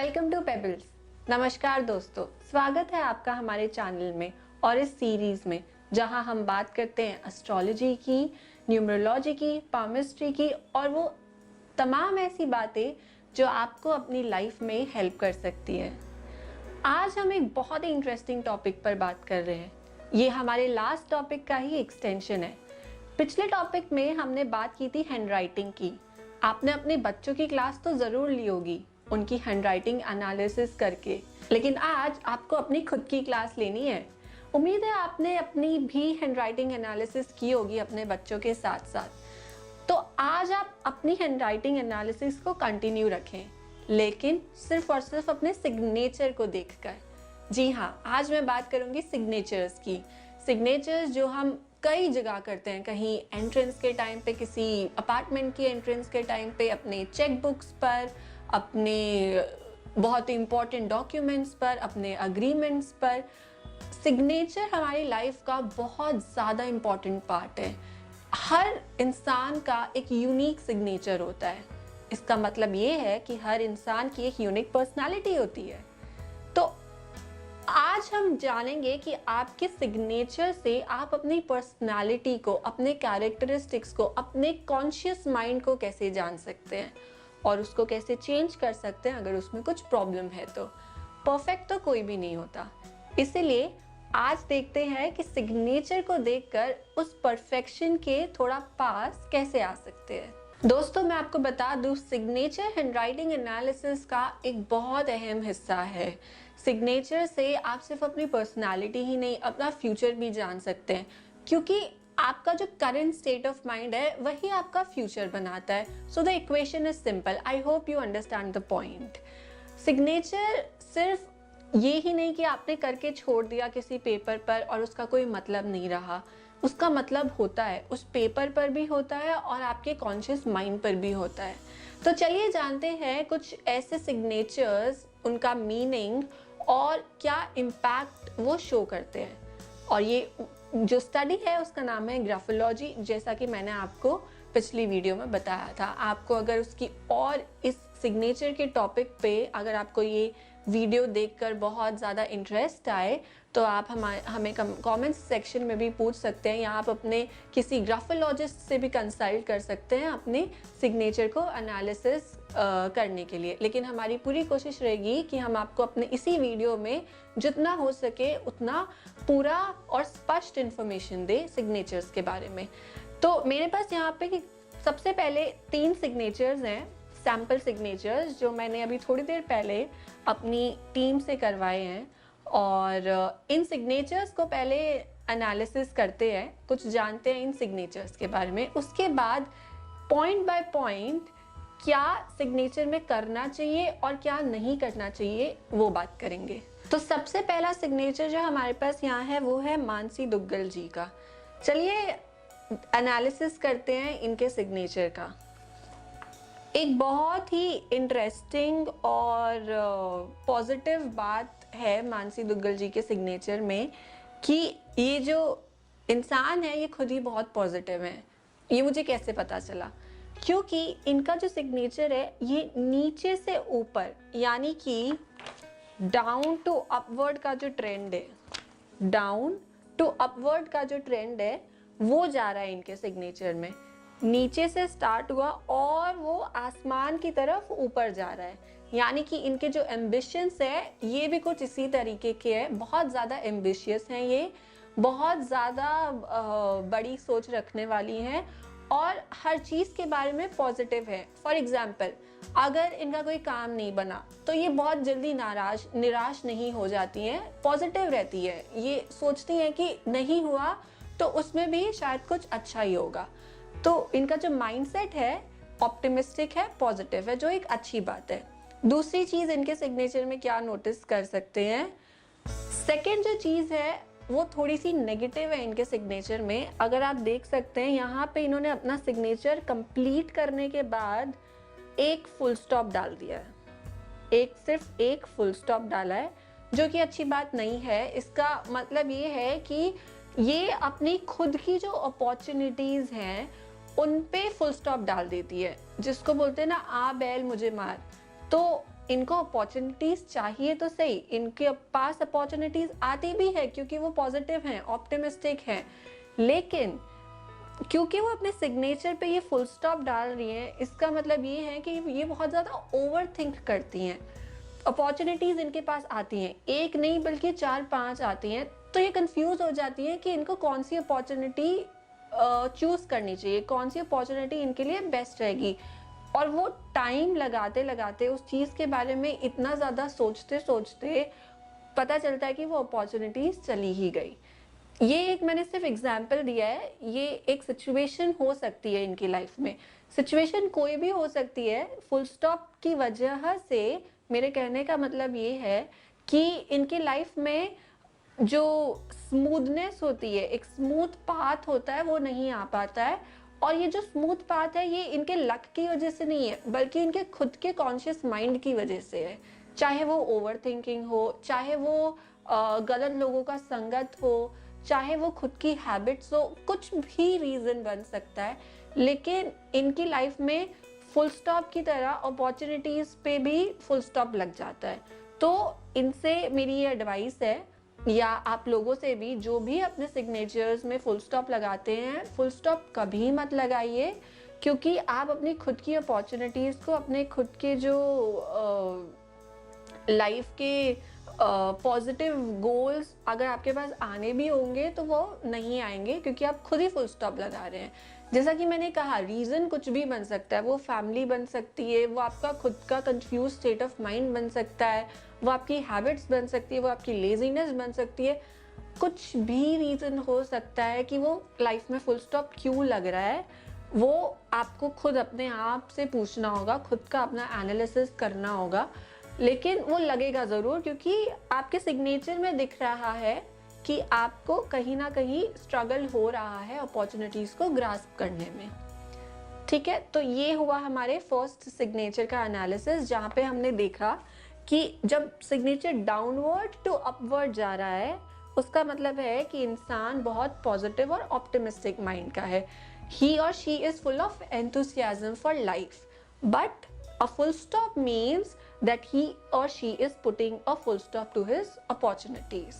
Welcome to pebbles. नमस्कार दोस्तों, स्वागत है आपका हमारे चैनल में और इस सीरीज में जहां हम बात करते हैं एस्ट्रोलॉजी की, न्यूमरोलॉजी की, पामिस्ट्री की और वो तमाम ऐसी बातें जो आपको अपनी लाइफ में हेल्प कर सकती हैं। आज हम एक बहुत ही इंटरेस्टिंग टॉपिक पर बात कर रहे हैं। ये हमारे लास्ट टॉपिक का ही एक्सटेंशन है। पिछले टॉपिक में हमने बात की थी हैंडराइटिंग की। आपने अपने बच्चों की क्लास तो ज़रूर ली होगी उनकी हैंडराइटिंग एनालिसिस करके, लेकिन आज आपको अपनी खुद की क्लास लेनी है। उम्मीद है आपने अपनी भी हैंडराइटिंग एनालिसिस की होगी अपने बच्चों के साथ साथ। तो आज आप अपनी हैंडराइटिंग एनालिसिस को कंटिन्यू रखें, लेकिन सिर्फ और सिर्फ अपने सिग्नेचर को देखकर। जी हाँ, आज मैं बात करूंगी सिग्नेचर्स की। सिग्नेचर्स जो हम कई जगह करते हैं, कहीं एंट्रेंस के टाइम पे, किसी अपार्टमेंट की एंट्रेंस के टाइम पे, अपने चेक बुक्स पर, अपने बहुत इंपॉर्टेंट डॉक्यूमेंट्स पर, अपने अग्रीमेंट्स पर। सिग्नेचर हमारी लाइफ का बहुत ज़्यादा इम्पॉर्टेंट पार्ट है। हर इंसान का एक यूनिक सिग्नेचर होता है। इसका मतलब ये है कि हर इंसान की एक यूनिक पर्सनालिटी होती है। तो आज हम जानेंगे कि आपके सिग्नेचर से आप अपनी पर्सनालिटी को, अपने कैरेक्टरिस्टिक्स को, अपने कॉन्शियस माइंड को कैसे जान सकते हैं और उसको कैसे चेंज कर सकते हैं अगर उसमें कुछ प्रॉब्लम है तो। परफेक्ट तो कोई भी नहीं होता, इसीलिए आज देखते हैं कि सिग्नेचर को देखकर उस परफेक्शन के थोड़ा पास कैसे आ सकते हैं। दोस्तों, मैं आपको बता दूं, सिग्नेचर हैंडराइटिंग एनालिसिस का एक बहुत अहम हिस्सा है। सिग्नेचर से आप सिर्फ अपनी पर्सनालिटी ही नहीं, अपना फ्यूचर भी जान सकते हैं, क्योंकि आपका जो करंट स्टेट ऑफ माइंड है वही आपका फ्यूचर बनाता है। So the equation is simple. I hope you understand the point. Signature सिर्फ ये ही नहीं कि आपने करके छोड़ दिया किसी पेपर पर और उसका कोई मतलब नहीं रहा। उसका मतलब होता है, उस पेपर पर भी होता है और आपके कॉन्शियस माइंड पर भी होता है। तो चलिए जानते हैं कुछ ऐसे सिग्नेचर्स, उनका मीनिंग और क्या इम्पैक्ट वो शो करते हैं। और ये जो स्टडी है उसका नाम है ग्राफोलॉजी, जैसा कि मैंने आपको पिछली वीडियो में बताया था। आपको अगर उसकी और इस सिग्नेचर के टॉपिक पे अगर आपको ये वीडियो देखकर बहुत ज़्यादा इंटरेस्ट आए तो आप हमें कमेंट सेक्शन में भी पूछ सकते हैं, या आप अपने किसी ग्राफोलॉजिस्ट से भी कंसल्ट कर सकते हैं अपने सिग्नेचर को एनालिसिस करने के लिए। लेकिन हमारी पूरी कोशिश रहेगी कि हम आपको अपने इसी वीडियो में जितना हो सके उतना पूरा और स्पष्ट इन्फॉर्मेशन दे सिग्नेचर्स के बारे में। तो मेरे पास यहाँ पे सबसे पहले 3 सिग्नेचर्स हैं, सैम्पल सिग्नेचर्स, जो मैंने अभी थोड़ी देर पहले अपनी टीम से करवाए हैं। और इन सिग्नेचर्स को पहले एनालिसिस करते हैं, कुछ जानते हैं इन सिग्नेचर्स के बारे में। उसके बाद पॉइंट बाय पॉइंट क्या सिग्नेचर में करना चाहिए और क्या नहीं करना चाहिए वो बात करेंगे। तो सबसे पहला सिग्नेचर जो हमारे पास यहाँ है वो है मानसी दुग्गल जी का। चलिए एनालिसिस करते हैं इनके सिग्नेचर का। एक बहुत ही इंटरेस्टिंग और पॉजिटिव बात है मानसी दुग्गल जी के सिग्नेचर में कि ये जो इंसान है ये खुद ही बहुत पॉजिटिव है। ये मुझे कैसे पता चला? क्योंकि इनका जो सिग्नेचर है ये नीचे से ऊपर, यानी कि डाउन टू अपवर्ड का जो ट्रेंड है, डाउन टू अपवर्ड का जो ट्रेंड है वो जा रहा है इनके सिग्नेचर में। नीचे से स्टार्ट हुआ और वो आसमान की तरफ ऊपर जा रहा है। यानी कि इनके जो एम्बिशंस है ये भी कुछ इसी तरीके के है। बहुत ज़्यादा एम्बिशियस हैं ये, बहुत ज़्यादा बड़ी सोच रखने वाली हैं और हर चीज़ के बारे में पॉजिटिव है। फॉर एग्जाम्पल, अगर इनका कोई काम नहीं बना तो ये बहुत जल्दी निराश नहीं हो जाती हैं, पॉजिटिव रहती है। ये सोचती हैं कि नहीं हुआ तो उसमें भी शायद कुछ अच्छा ही होगा। तो इनका जो माइंडसेट है ऑप्टिमिस्टिक है, पॉजिटिव है, जो एक अच्छी बात है। दूसरी चीज़ इनके सिग्नेचर में क्या नोटिस कर सकते हैं, सेकंड जो चीज़ है वो थोड़ी सी नेगेटिव है इनके सिग्नेचर में। अगर आप देख सकते हैं यहाँ पे इन्होंने अपना सिग्नेचर कंप्लीट करने के बाद एक फुल स्टॉप डाल दिया है। सिर्फ एक फुल स्टॉप डाला है, जो कि अच्छी बात नहीं है। इसका मतलब ये है कि ये अपनी खुद की जो अपॉर्चुनिटीज़ हैं उन पे फुल स्टॉप डाल देती है, जिसको बोलते हैं ना, आ बैल मुझे मार। तो इनको अपॉर्चुनिटीज चाहिए तो सही, इनके पास अपॉर्चुनिटीज आती भी है क्योंकि वो पॉजिटिव हैं, ऑप्टिमिस्टिक हैं, लेकिन क्योंकि वो अपने सिग्नेचर पे ये फुल स्टॉप डाल रही हैं, इसका मतलब ये है कि ये बहुत ज़्यादा ओवर थिंक करती हैं। अपॉर्चुनिटीज़ इनके पास आती हैं, एक नहीं बल्कि 4-5 आती हैं, तो ये कंफ्यूज हो जाती हैं कि इनको कौन सी अपॉर्चुनिटी चूज़ करनी चाहिए, कौन सी अपॉर्चुनिटी इनके लिए बेस्ट रहेगी। और वो टाइम लगाते लगाते उस चीज़ के बारे में इतना ज़्यादा सोचते सोचते पता चलता है कि वो अपॉर्चुनिटीज़ चली ही गई। ये एक मैंने सिर्फ एग्जाम्पल दिया है, ये एक सिचुएशन हो सकती है इनकी लाइफ में, सिचुएशन कोई भी हो सकती है। फुल स्टॉप की वजह से मेरे कहने का मतलब ये है कि इनकी लाइफ में जो स्मूथनेस होती है, एक स्मूथ पाथ होता है, वो नहीं आ पाता है। और ये जो स्मूथ पाथ है ये इनके लक की वजह से नहीं है, बल्कि इनके खुद के कॉन्शियस माइंड की वजह से है। चाहे वो ओवर थिंकिंग हो, चाहे वो गलत लोगों का संगत हो, चाहे वो खुद की हैबिट्स हो, कुछ भी रीज़न बन सकता है, लेकिन इनकी लाइफ में फुल स्टॉप की तरह अपॉर्चुनिटीज़ पे भी फुल स्टॉप लग जाता है। तो इनसे मेरी ये एडवाइस है, या आप लोगों से भी, जो भी अपने सिग्नेचर्स में फुल स्टॉप लगाते हैं, फुल स्टॉप कभी मत लगाइए, क्योंकि आप अपनी खुद की अपॉर्चुनिटीज़ को, अपने खुद के जो लाइफ के पॉजिटिव गोल्स अगर आपके पास आने भी होंगे तो वो नहीं आएंगे, क्योंकि आप खुद ही फुल स्टॉप लगा रहे हैं। जैसा कि मैंने कहा, रीज़न कुछ भी बन सकता है, वो फैमिली बन सकती है, वो आपका खुद का कंफ्यूज स्टेट ऑफ माइंड बन सकता है, वो आपकी हैबिट्स बन सकती है, वो आपकी लेजीनेस बन सकती है, कुछ भी रीज़न हो सकता है कि वो लाइफ में फुल स्टॉप क्यों लग रहा है। वो आपको खुद अपने आप से पूछना होगा, खुद का अपना एनालिसिस करना होगा, लेकिन वो लगेगा ज़रूर, क्योंकि आपके सिग्नेचर में दिख रहा है कि आपको कहीं ना कहीं स्ट्रगल हो रहा है अपॉर्चुनिटीज़ को ग्रास्प करने में। ठीक है, तो ये हुआ हमारे फर्स्ट सिग्नेचर का एनालिसिस, जहाँ पे हमने देखा कि जब सिग्नेचर डाउनवर्ड टू अपवर्ड जा रहा है, उसका मतलब है कि इंसान बहुत पॉजिटिव और ऑप्टिमिस्टिक माइंड का है। ही और she is full of enthusiasm for life, but a full stop means that he or she is putting a full stop to his opportunities.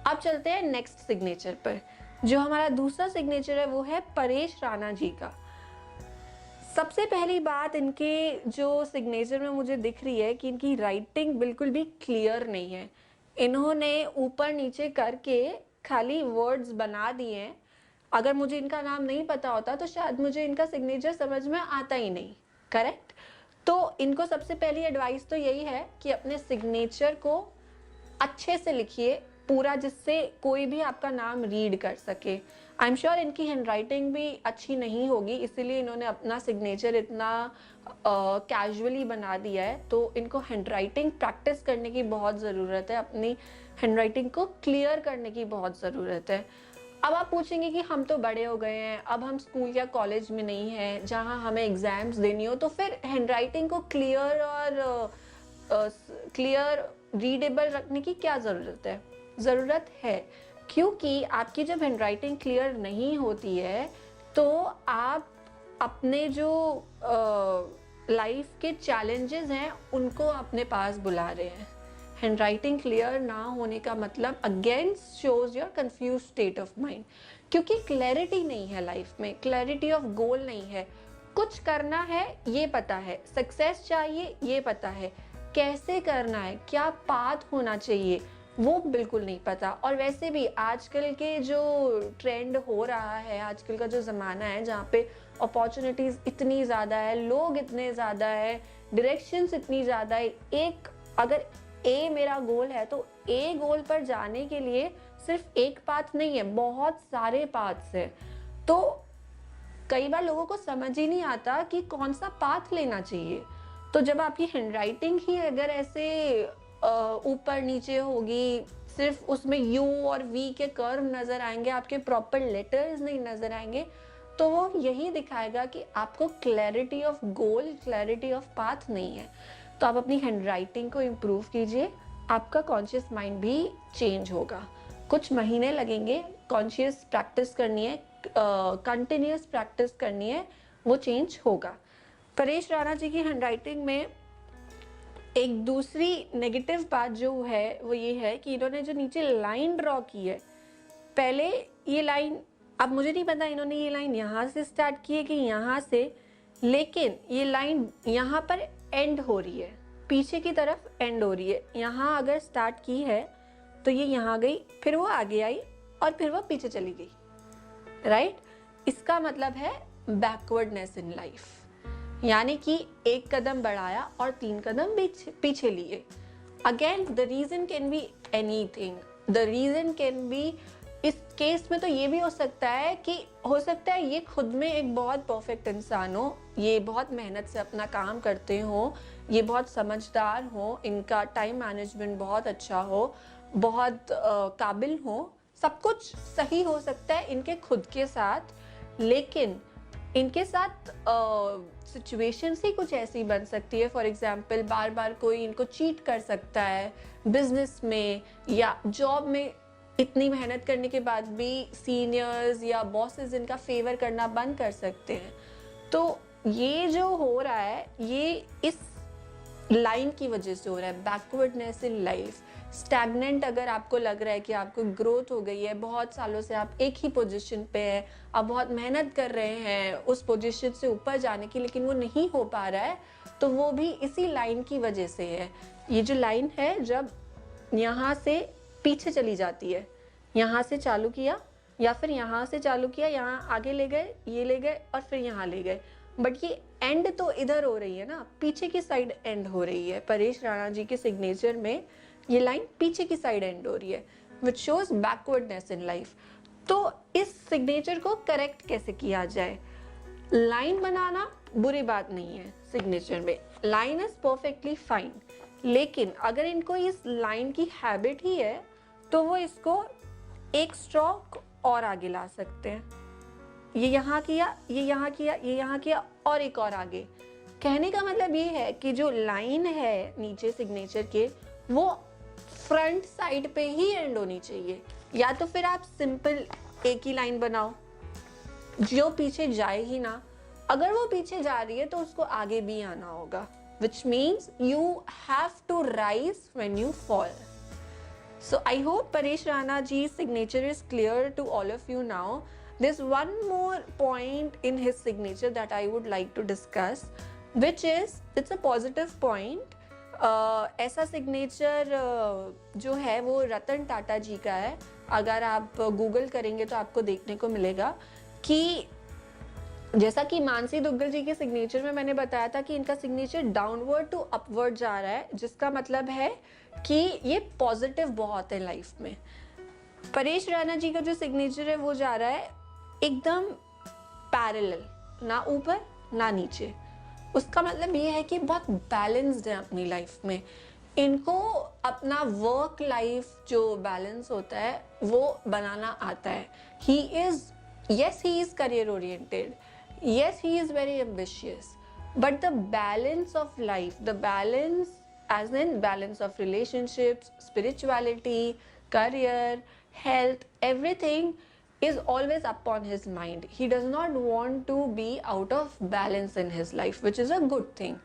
अब चलते हैं नेक्स्ट सिग्नेचर पर। जो हमारा दूसरा सिग्नेचर है वो है परेश राणा जी का। सबसे पहली बात इनके जो सिग्नेचर में मुझे दिख रही है कि इनकी राइटिंग बिल्कुल भी क्लियर नहीं है। इन्होंने ऊपर नीचे करके खाली वर्ड्स बना दिए हैं। अगर मुझे इनका नाम नहीं पता होता तो शायद मुझे इनका सिग्नेचर समझ में आता ही नहीं। करेक्ट? तो इनको सबसे पहली एडवाइस तो यही है कि अपने सिग्नेचर को अच्छे से लिखिए पूरा, जिससे कोई भी आपका नाम रीड कर सके। आई एम श्योर इनकी हैंडराइटिंग भी अच्छी नहीं होगी, इसीलिए इन्होंने अपना सिग्नेचर इतना कैजुअली बना दिया है। तो इनको हैंडराइटिंग प्रैक्टिस करने की बहुत ज़रूरत है, अपनी हैंडराइटिंग को क्लियर करने की बहुत ज़रूरत है। अब आप पूछेंगे कि हम तो बड़े हो गए हैं, अब हम स्कूल या कॉलेज में नहीं हैं जहां हमें एग्जाम्स देनी हो, तो फिर हैंडराइटिंग को क्लियर और क्लियर रीडेबल रखने की क्या ज़रूरत है? ज़रूरत है, क्योंकि आपकी जब हैंडराइटिंग क्लियर नहीं होती है तो आप अपने जो लाइफ के चैलेंजेस हैं उनको अपने पास बुला रहे हैं। हैंडराइटिंग क्लियर ना होने का मतलब against shows your confuse state of mind, क्योंकि क्लैरिटी नहीं है लाइफ में, क्लैरिटी ऑफ गोल नहीं है। कुछ करना है ये पता है, सक्सेस चाहिए ये पता है, कैसे करना है, क्या पाथ होना चाहिए वो बिल्कुल नहीं पता। और वैसे भी आजकल के जो ट्रेंड हो रहा है, आजकल का जो ज़माना है जहाँ पे अपॉर्चुनिटीज़ इतनी ज़्यादा है, लोग इतने ज़्यादा है, डायरेक्शंस इतनी ज़्यादा है, एक अगर ए मेरा गोल है तो ए गोल पर जाने के लिए सिर्फ एक पाथ नहीं है, बहुत सारे पाथ्स हैं। तो कई बार लोगों को समझ ही नहीं आता कि कौन सा पाथ लेना चाहिए। तो जब आपकी हैंडराइटिंग ही अगर ऐसे ऊपर नीचे होगी, सिर्फ उसमें यू और वी के कर्व नजर आएंगे, आपके प्रॉपर लेटर्स नहीं नजर आएंगे, तो वो यही दिखाएगा कि आपको clarity of goal, clarity of path नहीं है। तो आप अपनी हैंडराइटिंग को इम्प्रूव कीजिए, आपका कॉन्शियस माइंड भी चेंज होगा। कुछ महीने लगेंगे, कॉन्शियस प्रैक्टिस करनी है, कंटिन्यूस प्रैक्टिस करनी है, वो चेंज होगा। परेश राणा जी की हैंडराइटिंग में एक दूसरी नेगेटिव बात जो है वो ये है कि इन्होंने जो नीचे लाइन ड्रॉ की है, पहले ये लाइन, अब मुझे नहीं पता इन्होंने ये लाइन यहाँ से स्टार्ट की है कि यहाँ से, लेकिन ये लाइन यहाँ पर एंड हो रही है, पीछे की तरफ एंड हो रही है। यहाँ अगर स्टार्ट की है तो ये यहाँ गई, फिर वो आगे आई और फिर वो पीछे चली गई, राइट? इसका मतलब है बैकवर्डनेस इन लाइफ, यानी कि एक कदम बढ़ाया और 3 कदम पीछे लिए। Again the reason can be anything, the reason can be, इस केस में तो ये भी हो सकता है कि हो सकता है ये खुद में एक बहुत परफेक्ट इंसान हो, ये बहुत मेहनत से अपना काम करते हो, ये बहुत समझदार हो, इनका टाइम मैनेजमेंट बहुत अच्छा हो, बहुत काबिल हो, सब कुछ सही हो सकता है इनके खुद के साथ, लेकिन इनके साथ सिचुएशंस ही कुछ ऐसी बन सकती है। फॉर एग्जांपल बार बार कोई इनको चीट कर सकता है बिजनेस में या जॉब में, इतनी मेहनत करने के बाद भी सीनियर्स या बॉसेस इनका फेवर करना बंद कर सकते हैं। तो ये जो हो रहा है ये इस लाइन की वजह से हो रहा है, बैकवर्डनेस इन लाइफ, स्टैग्नेंट। अगर आपको लग रहा है कि आपको ग्रोथ हो गई है, बहुत सालों से आप एक ही पोजीशन पे हैं, आप बहुत मेहनत कर रहे हैं उस पोजीशन से ऊपर जाने की, लेकिन वो नहीं हो पा रहा है, तो वो भी इसी लाइन की वजह से है। ये जो लाइन है जब यहाँ से पीछे चली जाती है, यहाँ से चालू किया या फिर यहाँ से चालू किया, यहाँ आगे ले गए, ये ले गए और फिर यहाँ ले गए, बट ये एंड तो इधर हो रही है ना, पीछे की साइड एंड हो रही है। परेश राणा जी के सिग्नेचर में ये लाइन पीछे की साइड एंड हो रही है, which shows backwardness in life. तो इस सिग्नेचर को करेक्ट कैसे किया जाए? लाइन बनाना बुरी बात नहीं है, सिग्नेचर में लाइन इज परफेक्टली फाइन, लेकिन अगर इनको इस लाइन की हैबिट ही है तो वो इसको एक स्ट्रोक और आगे ला सकते हैं। ये यहाँ किया, ये यहाँ किया, ये यहाँ किया और एक और आगे। कहने का मतलब ये है कि जो लाइन है नीचे सिग्नेचर के, वो फ्रंट साइड पे ही एंड होनी चाहिए, या तो फिर आप सिंपल एक ही लाइन बनाओ जो पीछे जाए ही ना। अगर वो पीछे जा रही है तो उसको आगे भी आना होगा, which means you have to rise when you fall. So I hope Paresh Rana ji's signature is clear to all of you now. There's one more point in his signature that I would like to discuss, which is it's a positive point. ऐसा signature जो है वो रतन टाटा जी का है। अगर आप Google करेंगे तो आपको देखने को मिलेगा कि जैसा कि मानसी दुग्गल जी के सिग्नेचर में मैंने बताया था कि इनका सिग्नेचर डाउनवर्ड टू अपवर्ड जा रहा है, जिसका मतलब है कि ये पॉजिटिव बहुत है लाइफ में। परेश राणा जी का जो सिग्नेचर है वो जा रहा है एकदम पैरेलल, ना ऊपर ना नीचे। उसका मतलब ये है कि बहुत बैलेंस्ड है अपनी लाइफ में। इनको अपना वर्क लाइफ जो बैलेंस होता है वो बनाना आता है। He is career oriented, yes, he is very ambitious, but the balance of life, the balance as in balance of relationships, spirituality, career, health, everything is always upon his mind. He does not want to be out of balance in his life, which is a good thing.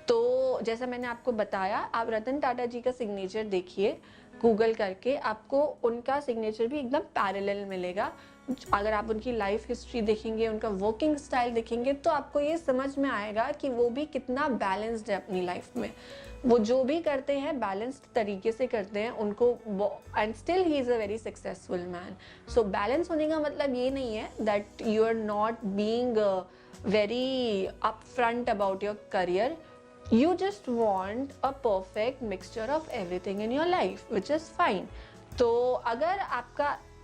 तो जैसा मैंने आपको बताया, आप रतन टाटा जी का signature देखिए Google करके, आपको उनका सिग्नेचर भी एकदम पैरेलल मिलेगा। अगर आप उनकी लाइफ हिस्ट्री देखेंगे, उनका वर्किंग स्टाइल देखेंगे, तो आपको ये समझ में आएगा कि वो भी कितना बैलेंस्ड है अपनी लाइफ में। वो जो भी करते हैं बैलेंस्ड तरीके से करते हैं उनको, and still he is a very successful man. So balance होने का मतलब ये नहीं है that you are not being very up front about your career. You just want a perfect mixture of everything in your life, which is fine. तो अगर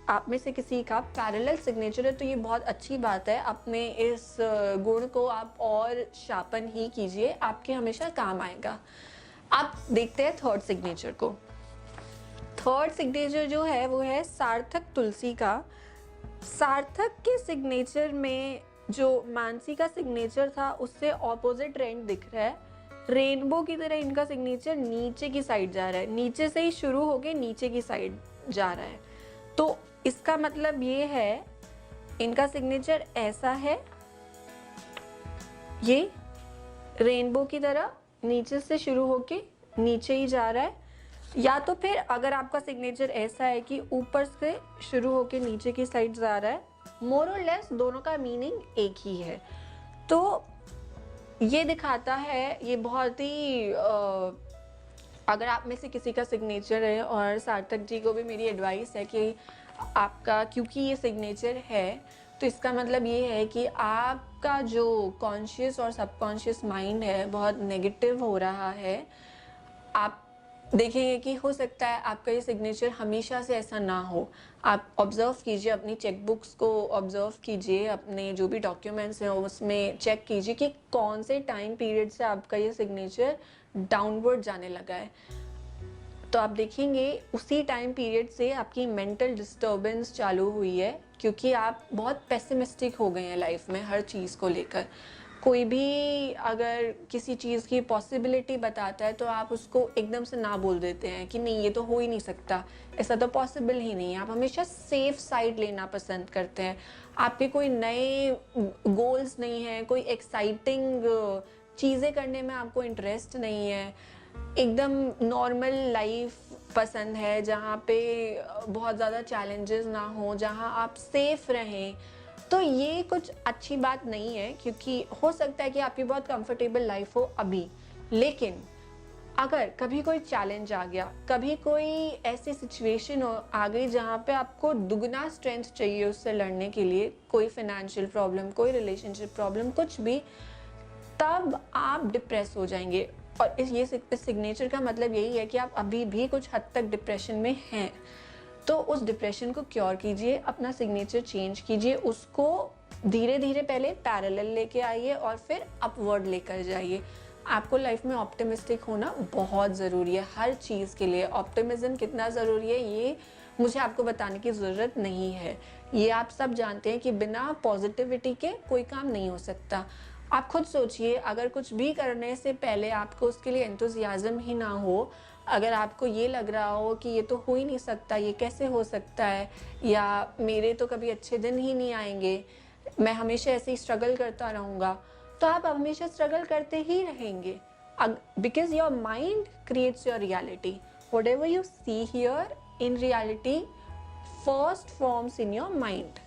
आप में से किसी का पैरेलल सिग्नेचर है तो ये बहुत अच्छी बात है। अपने इस गुण को आप और शार्पन ही कीजिए, आपके हमेशा काम आएगा। आप देखते हैं थर्ड सिग्नेचर को। थर्ड सिग्नेचर जो है वो है सार्थक तुलसी का। सार्थक के सिग्नेचर में जो मानसी का सिग्नेचर था उससे ऑपोजिट ट्रेंड दिख रहा है। रेनबो की तरह इनका सिग्नेचर नीचे की साइड जा रहा है, नीचे से ही शुरू होके नीचे की साइड जा रहा है। तो इसका मतलब ये है इनका सिग्नेचर ऐसा है, ये रेनबो की तरह नीचे से शुरू होके नीचे ही जा रहा है, या तो फिर अगर आपका सिग्नेचर ऐसा है कि ऊपर से शुरू होकर नीचे की साइड जा रहा है, मोर और लेस दोनों का मीनिंग एक ही है। तो ये दिखाता है, ये बहुत ही अगर आप में से किसी का सिग्नेचर है, और सार्थक जी को भी मेरी एडवाइस है कि आपका क्योंकि ये सिग्नेचर है तो इसका मतलब ये है कि आपका जो कॉन्शियस और सबकॉन्शियस माइंड है बहुत नेगेटिव हो रहा है। आप देखेंगे कि हो सकता है आपका ये सिग्नेचर हमेशा से ऐसा ना हो। आप ऑब्जर्व कीजिए, अपनी चेकबुक्स को ऑब्जर्व कीजिए, अपने जो भी डॉक्यूमेंट्स हैं उसमें चेक कीजिए कि कौन से टाइम पीरियड से आपका ये सिग्नेचर डाउनवर्ड जाने लगा है। तो आप देखेंगे उसी टाइम पीरियड से आपकी मेंटल डिस्टर्बेंस चालू हुई है, क्योंकि आप बहुत पेसिमिस्टिक हो गए हैं लाइफ में हर चीज़ को लेकर। कोई भी अगर किसी चीज़ की पॉसिबिलिटी बताता है तो आप उसको एकदम से ना बोल देते हैं कि नहीं ये तो हो ही नहीं सकता, ऐसा तो पॉसिबल ही नहीं है। आप हमेशा सेफ साइड लेना पसंद करते हैं। आपके कोई नए गोल्स नहीं हैं, कोई एक्साइटिंग चीज़ें करने में आपको इंटरेस्ट नहीं है, एकदम नॉर्मल लाइफ पसंद है जहाँ पे बहुत ज़्यादा चैलेंजेस ना हो, जहाँ आप सेफ रहें। तो ये कुछ अच्छी बात नहीं है, क्योंकि हो सकता है कि आपकी बहुत कंफर्टेबल लाइफ हो अभी, लेकिन अगर कभी कोई चैलेंज आ गया, कभी कोई ऐसी सिचुएशन आ गई जहाँ पे आपको दुगना स्ट्रेंथ चाहिए उससे लड़ने के लिए, कोई फाइनेंशियल प्रॉब्लम, कोई रिलेशनशिप प्रॉब्लम, कुछ भी, तब आप डिप्रेस हो जाएंगे। और इस सिग्नेचर का मतलब यही है कि आप अभी भी कुछ हद तक डिप्रेशन में हैं। तो उस डिप्रेशन को क्योर कीजिए, अपना सिग्नेचर चेंज कीजिए, उसको धीरे धीरे पहले पैरेलल लेके आइए और फिर अपवर्ड लेकर जाइए। आपको लाइफ में ऑप्टिमिस्टिक होना बहुत ज़रूरी है, हर चीज़ के लिए। ऑप्टिमिज्म कितना ज़रूरी है ये मुझे आपको बताने की ज़रूरत नहीं है, ये आप सब जानते हैं कि बिना पॉजिटिविटी के कोई काम नहीं हो सकता। आप खुद सोचिए, अगर कुछ भी करने से पहले आपको उसके लिए एंथुसियाज्म ही ना हो, अगर आपको ये लग रहा हो कि ये तो हो ही नहीं सकता, ये कैसे हो सकता है, या मेरे तो कभी अच्छे दिन ही नहीं आएंगे, मैं हमेशा ऐसे ही स्ट्रगल करता रहूँगा, तो आप हमेशा स्ट्रगल करते ही रहेंगे। Because your mind creates your reality. What ever you see here in reality first forms in your mind.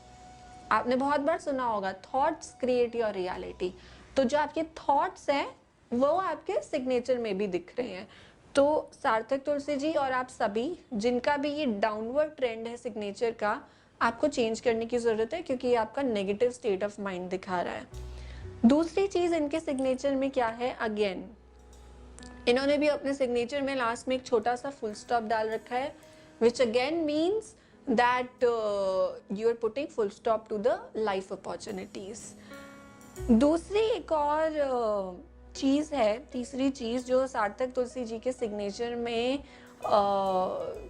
आपने बहुत बार सुना होगा, थॉट्स क्रिएट योर रियलिटी। तो जो आपके थॉट्स हैं वो आपके सिग्नेचर में भी दिख रहे हैं। तो सार्थक तुलसी जी और आप सभी जिनका भी ये डाउनवर्ड ट्रेंड है सिग्नेचर का, आपको चेंज करने की ज़रूरत है, क्योंकि ये आपका नेगेटिव स्टेट ऑफ माइंड दिखा रहा है। दूसरी चीज़ इनके सिग्नेचर में क्या है, अगेन इन्होंने भी अपने सिग्नेचर में लास्ट में एक छोटा सा फुल स्टॉप डाल रखा है, which again means that you are putting full stop to the life opportunities. दूसरी एक और चीज़ है, तीसरी चीज़ जो सार्थक तुलसी जी के सिग्नेचर में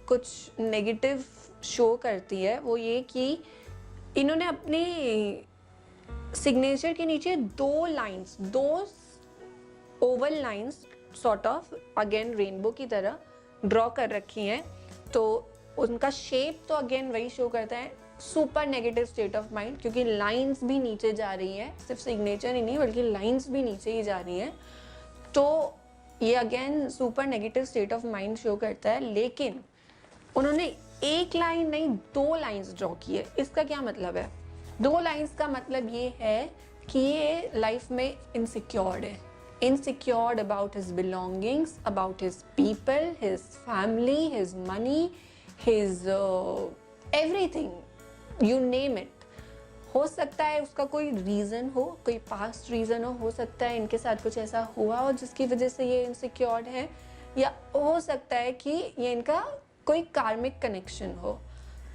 कुछ नेगेटिव शो करती है, वो ये कि इन्होंने अपने सिग्नेचर के नीचे दो लाइंस, दो Oval lines sort of again rainbow की तरह ड्रॉ कर रखी हैं। तो उनका शेप तो अगेन वही शो करता है super negative state of mind, क्योंकि लाइंस भी नीचे जा रही हैं, सिर्फ सिग्नेचर ही नहीं बल्कि लाइंस भी नीचे ही जा रही हैं। तो ये again super negative state of mind show करता है। लेकिन उन्होंने एक लाइन नहीं, दो लाइंस ड्रॉ की है। इसका क्या मतलब है? दो लाइंस का मतलब ये है कि ये लाइफ में इनसिक्योर्ड है, insecured about his belongings, about his people, his family, his money, his everything, you name it। हो सकता है उसका कोई रीज़न हो, कोई पास्ट रीज़न हो सकता है इनके साथ कुछ ऐसा हुआ हो जिसकी वजह से ये इनसिक्योर्ड है, या हो सकता है कि ये इनका कोई कार्मिक कनेक्शन हो।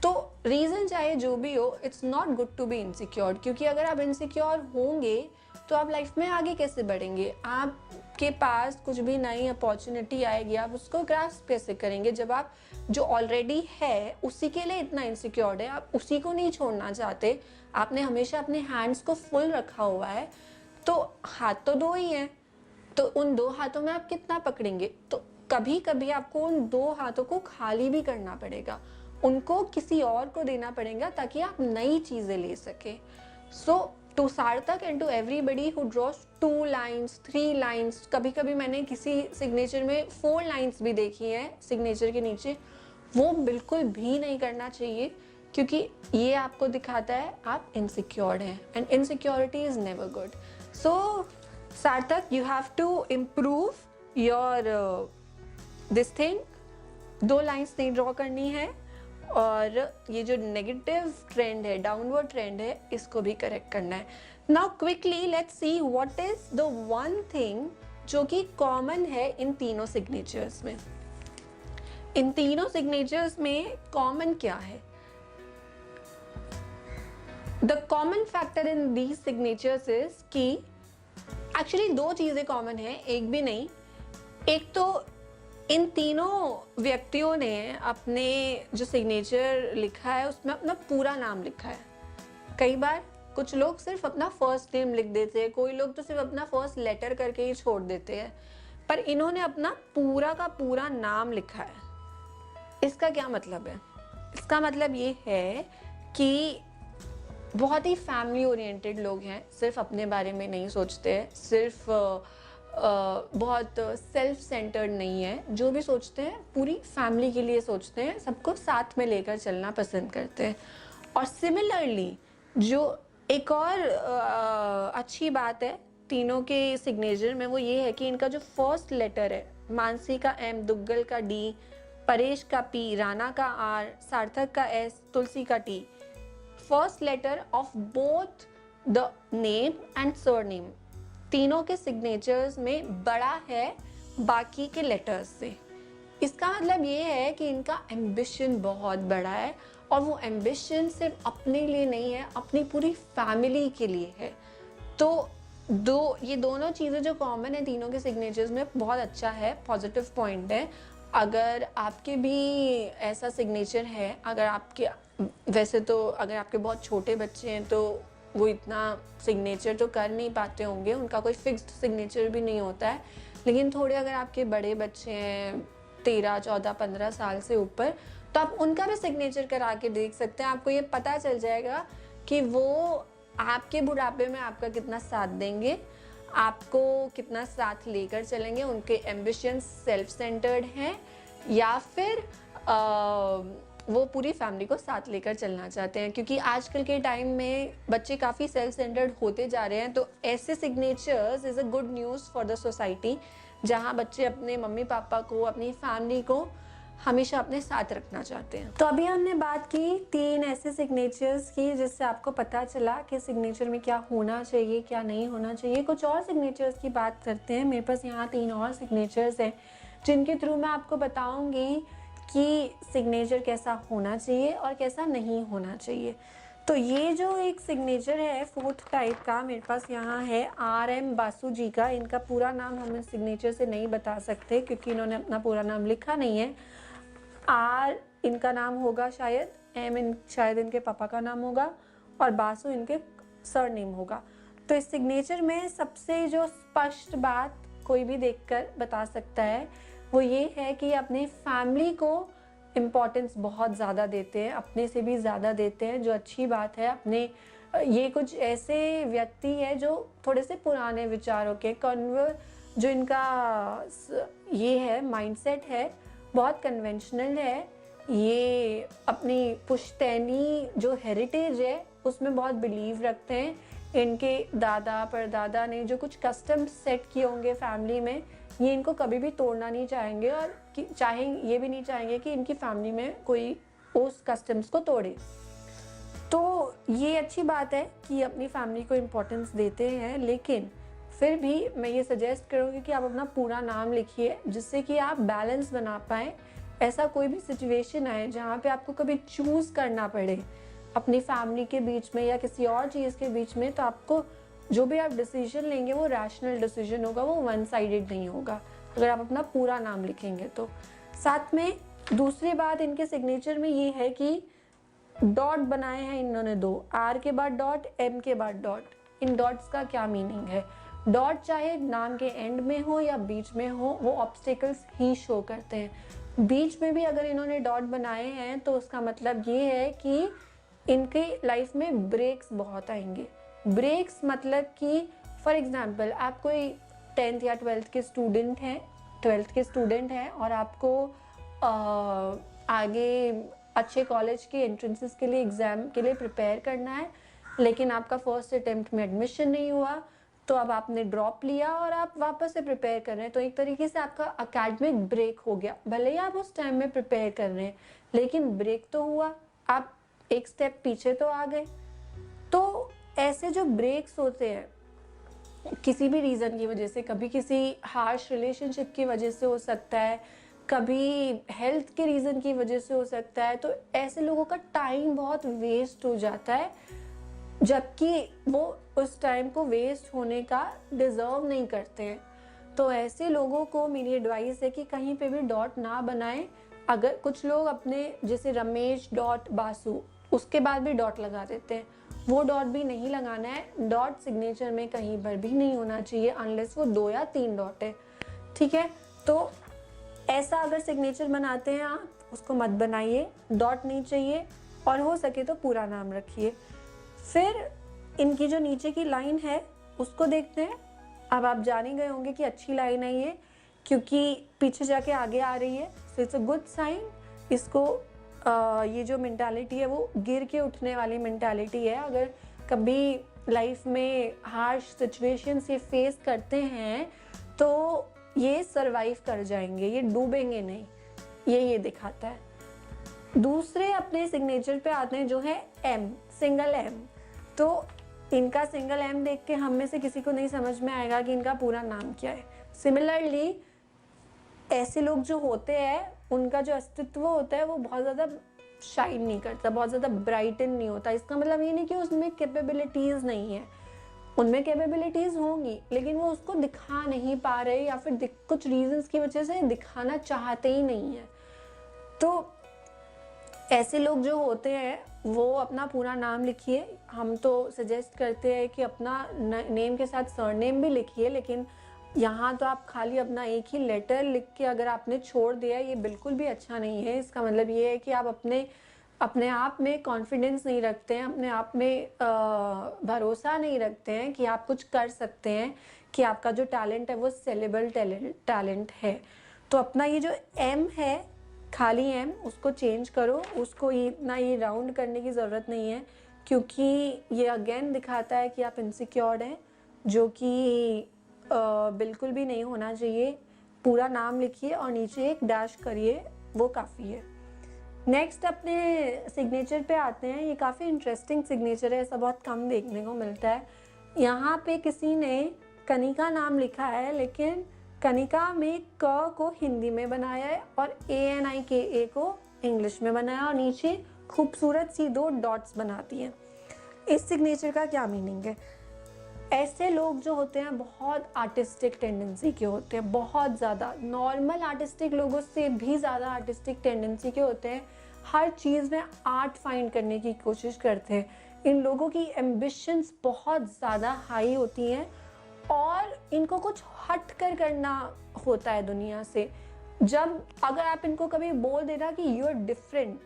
तो रीज़न चाहे जो भी हो, it's not good to be insecured, क्योंकि अगर आप इनसिक्योर होंगे तो आप लाइफ में आगे कैसे बढ़ेंगे? आपके पास कुछ भी नई अपॉर्चुनिटी आएगी, आप उसको ग्रास्प कैसे करेंगे जब आप जो ऑलरेडी है उसी के लिए इतना इनसिक्योर्ड है, आप उसी को नहीं छोड़ना चाहते, आपने हमेशा अपने हैंड्स को फुल रखा हुआ है। तो हाथ तो दो ही हैं, तो उन दो हाथों में आप कितना पकड़ेंगे? तो कभी कभी आपको उन दो हाथों को खाली भी करना पड़ेगा, उनको किसी और को देना पड़ेगा ताकि आप नई चीज़ें ले सके। So to Sarthak and to everybody who draws 2 lines 3 lines, कभी कभी मैंने किसी सिग्नेचर में 4 लाइन्स भी देखी हैं सिग्नेचर के नीचे, वो बिल्कुल भी नहीं करना चाहिए, क्योंकि ये आपको दिखाता है आप इनसिक्योर्ड हैं, and insecurity is never good. So Sarthak, you have to improve your this thing. 2 lines नहीं ड्रॉ करनी है, और ये जो नेगेटिव ट्रेंड है, डाउनवर्ड ट्रेंड है, इसको भी करेक्ट करना है. Now quickly let's see what is the one thing जो कि कॉमन है इन तीनों सिग्नेचर्स में. इन तीनों सिग्नेचर्स में कॉमन क्या है? The common factor in these signatures is कि एक्चुअली 2 चीजें कॉमन है, एक भी नहीं. एक तो इन तीनों व्यक्तियों ने अपने जो सिग्नेचर लिखा है उसमें अपना पूरा नाम लिखा है. कई बार कुछ लोग सिर्फ अपना फर्स्ट नेम लिख देते हैं, कोई लोग तो सिर्फ अपना फर्स्ट लेटर करके ही छोड़ देते हैं, पर इन्होंने अपना पूरा का पूरा नाम लिखा है. इसका क्या मतलब है? इसका मतलब ये है कि बहुत ही फैमिली ओरिएंटेड लोग हैं, सिर्फ अपने बारे में नहीं सोचते हैं, सिर्फ बहुत सेल्फ सेंटर्ड नहीं है. जो भी सोचते हैं पूरी फैमिली के लिए सोचते हैं, सबको साथ में लेकर चलना पसंद करते हैं. और सिमिलरली जो एक और अच्छी बात है तीनों के सिग्नेचर में, वो ये है कि इनका जो फर्स्ट लेटर है, मानसी का M, दुग्गल का D, परेश का P, राणा का R, सार्थक का S, तुलसी का T, first letter of both the name and surname तीनों के सिग्नेचर्स में बड़ा है बाकी के लेटर्स से. इसका मतलब ये है कि इनका एम्बिशन बहुत बड़ा है, और वो एम्बिशन सिर्फ अपने लिए नहीं है, अपनी पूरी फैमिली के लिए है. तो ये दोनों चीज़ें जो कॉमन है तीनों के सिग्नेचर्स में, बहुत अच्छा है, पॉजिटिव पॉइंट है. अगर आपके भी ऐसा सिग्नेचर है, अगर आपके वैसे तो अगर आपके बहुत छोटे बच्चे हैं तो वो इतना सिग्नेचर तो कर नहीं पाते होंगे, उनका कोई फिक्स्ड सिग्नेचर भी नहीं होता है, लेकिन थोड़े अगर आपके बड़े बच्चे हैं 13, 14, 15 साल से ऊपर, तो आप उनका भी सिग्नेचर करा के देख सकते हैं. आपको ये पता चल जाएगा कि वो आपके बुढ़ापे में आपका कितना साथ देंगे, आपको कितना साथ लेकर चलेंगे, उनके एम्बिशन सेल्फ सेंटर्ड हैं या फिर वो पूरी फैमिली को साथ लेकर चलना चाहते हैं. क्योंकि आजकल के टाइम में बच्चे काफ़ी सेल्फ सेंटर्ड होते जा रहे हैं, तो ऐसे signatures is a good news for the society, जहाँ बच्चे अपने मम्मी पापा को, अपनी फैमिली को हमेशा अपने साथ रखना चाहते हैं. तो अभी हमने बात की 3 ऐसे सिग्नेचर्स की जिससे आपको पता चला कि सिग्नेचर में क्या होना चाहिए, क्या नहीं होना चाहिए. कुछ और सिग्नेचर्स की बात करते हैं. मेरे पास यहाँ 3 और सिग्नेचर्स हैं जिनके थ्रू मैं आपको बताऊँगी कि सिग्नेचर कैसा होना चाहिए और कैसा नहीं होना चाहिए. तो ये जो एक सिग्नेचर है 4th टाइप का, मेरे पास यहाँ है RM बासु जी का. इनका पूरा नाम हम इस सिग्नेचर से नहीं बता सकते क्योंकि इन्होंने अपना पूरा नाम लिखा नहीं है. R इनका नाम होगा शायद, M शायद इनके पापा का नाम होगा, और बासु इनके सरनेम होगा. तो इस सिग्नेचर में सबसे जो स्पष्ट बात कोई भी देखकर बता सकता है वो ये है कि अपने फैमिली को इम्पोर्टेंस बहुत ज़्यादा देते हैं, अपने से भी ज़्यादा देते हैं, जो अच्छी बात है. अपने ये कुछ ऐसे व्यक्ति है जो थोड़े से पुराने विचारों के जो इनका ये है माइंडसेट है, बहुत कन्वेंशनल है. ये अपनी पुश्तैनी जो हेरिटेज है उसमें बहुत बिलीव रखते हैं. इनके दादा परदादा ने जो कुछ कस्टम सेट किए होंगे फैमिली में, ये इनको कभी भी तोड़ना नहीं चाहेंगे, और ये भी नहीं चाहेंगे कि इनकी फैमिली में कोई उस कस्टम्स को तोड़े. तो ये अच्छी बात है कि अपनी फैमिली को इम्पोर्टेंस देते हैं, लेकिन फिर भी मैं ये सजेस्ट करूँगी कि आप अपना पूरा नाम लिखिए जिससे कि आप बैलेंस बना पाएँ. ऐसा कोई भी सिचुएशन आए जहाँ पे आपको कभी चूज़ करना पड़े अपनी फैमिली के बीच में या किसी और चीज़ के बीच में, तो आपको जो भी आप डिसीजन लेंगे वो रैशनल डिसीजन होगा, वो वन साइडेड नहीं होगा अगर आप अपना पूरा नाम लिखेंगे तो. साथ में दूसरी बात इनके सिग्नेचर में ये है कि डॉट बनाए हैं इन्होंने 2, R के बाद डॉट, M के बाद डॉट. इन डॉट्स का क्या मीनिंग है? डॉट चाहे नाम के एंड में हो या बीच में हो, वो ऑब्स्टिकल्स ही शो करते हैं. बीच में भी अगर इन्होंने डॉट बनाए हैं तो उसका मतलब ये है कि इनके लाइफ में ब्रेक्स बहुत आएंगे. ब्रेक्स मतलब कि फॉर एग्जांपल आप कोई 10th या 12th के स्टूडेंट हैं और आपको आगे अच्छे कॉलेज के एंट्रेंसेस के लिए एग्ज़ाम के लिए प्रिपेयर करना है, लेकिन आपका फर्स्ट अटेम्प्ट में एडमिशन नहीं हुआ, तो अब आपने ड्रॉप लिया और आप वापस से प्रिपेयर कर रहे हैं, तो एक तरीके से आपका एकेडमिक ब्रेक हो गया। भले ही आप उस टाइम में प्रिपेयर कर रहे हैं, लेकिन ब्रेक तो हुआ, आप एक स्टेप पीछे तो आ गए। तो ऐसे जो ब्रेक्स होते हैं किसी भी रीज़न की वजह से, कभी किसी हार्श रिलेशनशिप की वजह से हो सकता है, कभी हेल्थ के रीज़न की वजह से हो सकता है, तो ऐसे लोगों का टाइम बहुत वेस्ट हो जाता है, जबकि वो उस टाइम को वेस्ट होने का डिज़र्व नहीं करते हैं। तो ऐसे लोगों को मेरी एडवाइस है कि कहीं पे भी डॉट ना बनाएं। अगर कुछ लोग अपने जैसे रमेश डॉट बासु उसके बाद भी डॉट लगा देते हैं, वो डॉट भी नहीं लगाना है। डॉट सिग्नेचर में कहीं पर भी नहीं होना चाहिए अनलेस वो 2 या 3 डॉट है, ठीक है। तो ऐसा अगर सिग्नेचर बनाते हैं आप, उसको मत बनाइए, डॉट नहीं चाहिए, और हो सके तो पूरा नाम रखिए। फिर इनकी जो नीचे की लाइन है उसको देखते हैं। अब आप जान ही गए होंगे कि अच्छी लाइन है ये, क्योंकि पीछे जाके आगे आ रही है, so it's a good sign. इसको ये जो मेंटालिटी है वो गिर के उठने वाली मेंटालिटी है। अगर कभी लाइफ में हार्श सिचुएशंस ये फेस करते हैं तो ये सरवाइव कर जाएंगे, ये डूबेंगे नहीं, ये दिखाता है। दूसरे अपने सिग्नेचर पे आते हैं जो है एम, सिंगल एम। तो इनका सिंगल एम देख के हम में से किसी को नहीं समझ में आएगा कि इनका पूरा नाम क्या है। सिमिलरली ऐसे लोग जो होते हैं उनका जो अस्तित्व होता है वो बहुत ज़्यादा शाइन नहीं करता, बहुत ज़्यादा ब्राइटन नहीं होता। इसका मतलब ये नहीं कि उसमें कैपेबिलिटीज़ नहीं है, उनमें कैपेबिलिटीज़ होंगी, लेकिन वो उसको दिखा नहीं पा रहे या फिर कुछ रीजंस की वजह से दिखाना चाहते ही नहीं है। तो ऐसे लोग जो होते हैं वो अपना पूरा नाम लिखिए। हम तो सजेस्ट करते हैं कि अपना नेम के साथ सरनेम भी लिखिए, लेकिन यहाँ तो आप खाली अपना एक ही लेटर लिख के अगर आपने छोड़ दिया, ये बिल्कुल भी अच्छा नहीं है। इसका मतलब ये है कि आप अपने आप में कॉन्फिडेंस नहीं रखते हैं, अपने आप में भरोसा नहीं रखते हैं कि आप कुछ कर सकते हैं, कि आपका जो टैलेंट है वो सेलेबल टैलेंट है। तो अपना ये जो एम है, खाली एम, उसको चेंज करो, उसको इतना ये राउंड करने की ज़रूरत नहीं है, क्योंकि ये अगेन दिखाता है कि आप इनसिक्योर्ड हैं, जो कि बिल्कुल भी नहीं होना चाहिए। पूरा नाम लिखिए और नीचे एक डैश करिए, वो काफ़ी है। नेक्स्ट अपने सिग्नेचर पे आते हैं। ये काफ़ी इंटरेस्टिंग सिग्नेचर है, ऐसा बहुत कम देखने को मिलता है। यहाँ पे किसी ने कनिका नाम लिखा है, लेकिन कनिका में क को हिंदी में बनाया है और ANIKA को इंग्लिश में बनाया और नीचे खूबसूरत सी 2 डॉट्स बनाती हैं। इस सिग्नेचर का क्या मीनिंग है? ऐसे लोग जो होते हैं बहुत आर्टिस्टिक टेंडेंसी के होते हैं, बहुत ज़्यादा, नॉर्मल आर्टिस्टिक लोगों से भी ज़्यादा आर्टिस्टिक टेंडेंसी के होते हैं। हर चीज़ में आर्ट फाइंड करने की कोशिश करते हैं। इन लोगों की एम्बिशंस बहुत ज़्यादा हाई होती हैं और इनको कुछ हट कर करना होता है दुनिया से। जब अगर आप इनको कभी बोल देना कि यू आर डिफरेंट,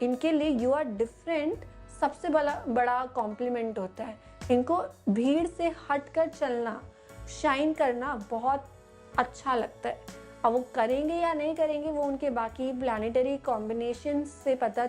इनके लिए यू आर डिफरेंट सबसे बड़ा कॉम्प्लीमेंट होता है। इनको भीड़ से हटकर चलना, शाइन करना बहुत अच्छा लगता है। अब वो करेंगे या नहीं करेंगे वो उनके बाकी प्लानिटरी कॉम्बिनेशन से पता